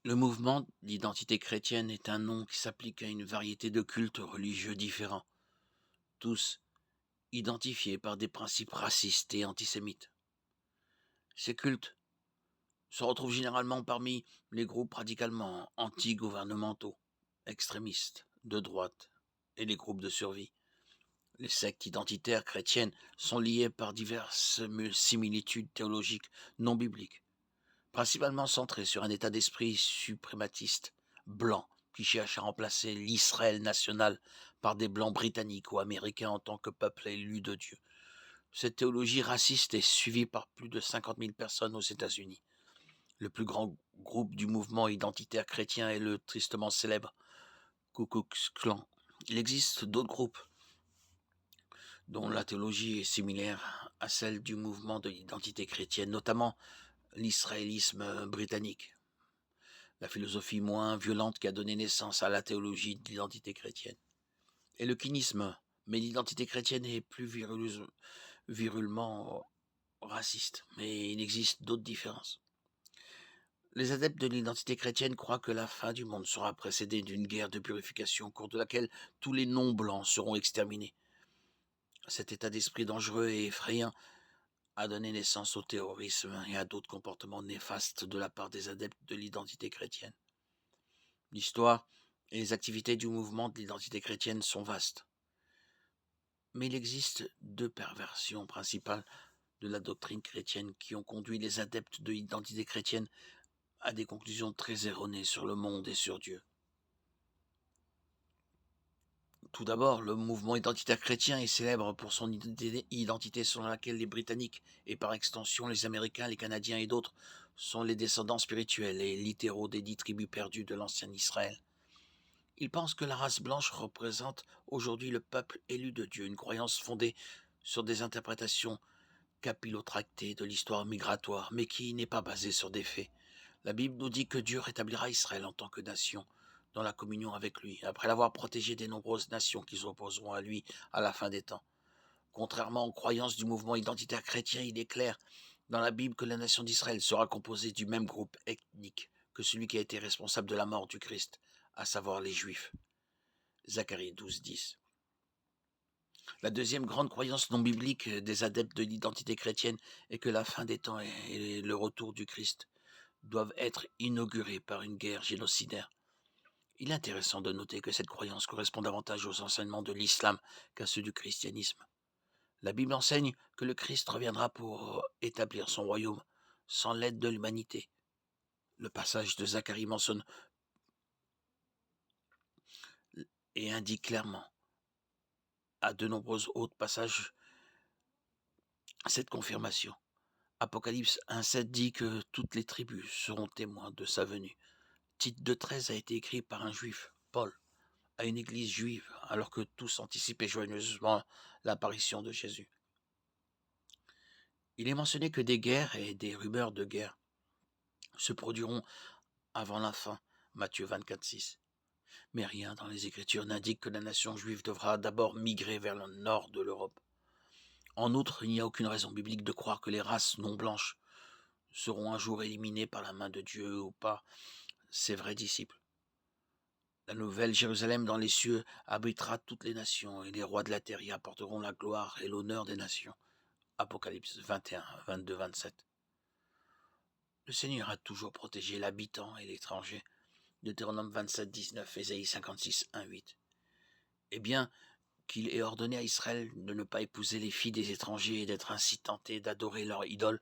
Le mouvement d'identité chrétienne est un nom qui s'applique à une variété de cultes religieux différents, tous identifiés par des principes racistes et antisémites. Ces cultes se retrouvent généralement parmi les groupes radicalement anti-gouvernementaux, extrémistes, de droite, et les groupes de survie. Les sectes identitaires chrétiennes sont liées par diverses similitudes théologiques non bibliques, principalement centrées sur un état d'esprit suprématiste, blanc, qui cherche à remplacer l'Israël national par des blancs britanniques ou américains en tant que peuple élu de Dieu. Cette théologie raciste est suivie par plus de 50 000 personnes aux États-Unis. Le plus grand groupe du mouvement identitaire chrétien est le tristement célèbre Ku Klux Klan. Il existe d'autres groupes dont la théologie est similaire à celle du mouvement de l'identité chrétienne, notamment l'israélisme britannique, la philosophie moins violente qui a donné naissance à la théologie de l'identité chrétienne. Et le quinisme, mais l'identité chrétienne est plus virulement raciste, mais il existe d'autres différences. Les adeptes de l'identité chrétienne croient que la fin du monde sera précédée d'une guerre de purification au cours de laquelle tous les non-blancs seront exterminés. Cet état d'esprit dangereux et effrayant a donné naissance au terrorisme et à d'autres comportements néfastes de la part des adeptes de l'identité chrétienne. L'histoire et les activités du mouvement de l'identité chrétienne sont vastes. Mais il existe deux perversions principales de la doctrine chrétienne qui ont conduit les adeptes de l'identité chrétienne à des conclusions très erronées sur le monde et sur Dieu. Tout d'abord, le mouvement identitaire chrétien est célèbre pour son identité selon laquelle les Britanniques, et par extension les Américains, les Canadiens et d'autres, sont les descendants spirituels et littéraux des 10 tribus perdues de l'ancien Israël. Ils pensent que la race blanche représente aujourd'hui le peuple élu de Dieu, une croyance fondée sur des interprétations capillotractées de l'histoire migratoire, mais qui n'est pas basée sur des faits. La Bible nous dit que Dieu rétablira Israël en tant que nation, dans la communion avec lui, après l'avoir protégé des nombreuses nations qui s'opposeront à lui à la fin des temps. Contrairement aux croyances du mouvement identitaire chrétien, il est clair dans la Bible que la nation d'Israël sera composée du même groupe ethnique que celui qui a été responsable de la mort du Christ, à savoir les Juifs. Zacharie 12, 10. La deuxième grande croyance non biblique des adeptes de l'identité chrétienne est que la fin des temps et le retour du Christ doivent être inaugurés par une guerre génocidaire. Il est intéressant de noter que cette croyance correspond davantage aux enseignements de l'islam qu'à ceux du christianisme. La Bible enseigne que le Christ reviendra pour établir son royaume sans l'aide de l'humanité. Le passage de Zacharie mentionne et indique clairement à de nombreux autres passages cette confirmation. Apocalypse 1,7 dit que toutes les tribus seront témoins de sa venue. Tite 2,13 a été écrit par un juif, Paul, à une église juive, alors que tous anticipaient joyeusement l'apparition de Jésus. Il est mentionné que des guerres et des rumeurs de guerre se produiront avant la fin, Matthieu 24,6. Mais rien dans les Écritures n'indique que la nation juive devra d'abord migrer vers le nord de l'Europe. En outre, il n'y a aucune raison biblique de croire que les races non blanches seront un jour éliminées par la main de Dieu ou par ses vrais disciples. La nouvelle Jérusalem dans les cieux abritera toutes les nations, et les rois de la terre y apporteront la gloire et l'honneur des nations. Apocalypse 21, 22, 27. Le Seigneur a toujours protégé l'habitant et l'étranger. Deutéronome 27, 19, Ésaïe 56, 1, 8. Eh bien, qu'il ait ordonné à Israël de ne pas épouser les filles des étrangers et d'être ainsi tenté d'adorer leurs idoles,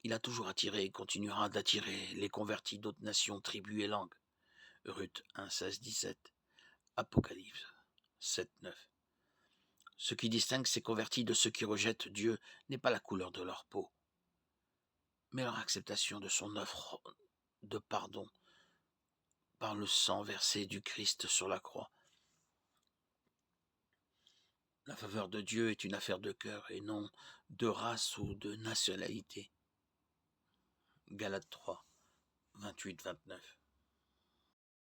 il a toujours attiré et continuera d'attirer les convertis d'autres nations, tribus et langues. Ruth 1, 16, 17. Apocalypse 7, 9. Ce qui distingue ces convertis de ceux qui rejettent Dieu n'est pas la couleur de leur peau, mais leur acceptation de son offre de pardon par le sang versé du Christ sur la croix. La faveur de Dieu est une affaire de cœur et non de race ou de nationalité. Galates 3, 28, 29.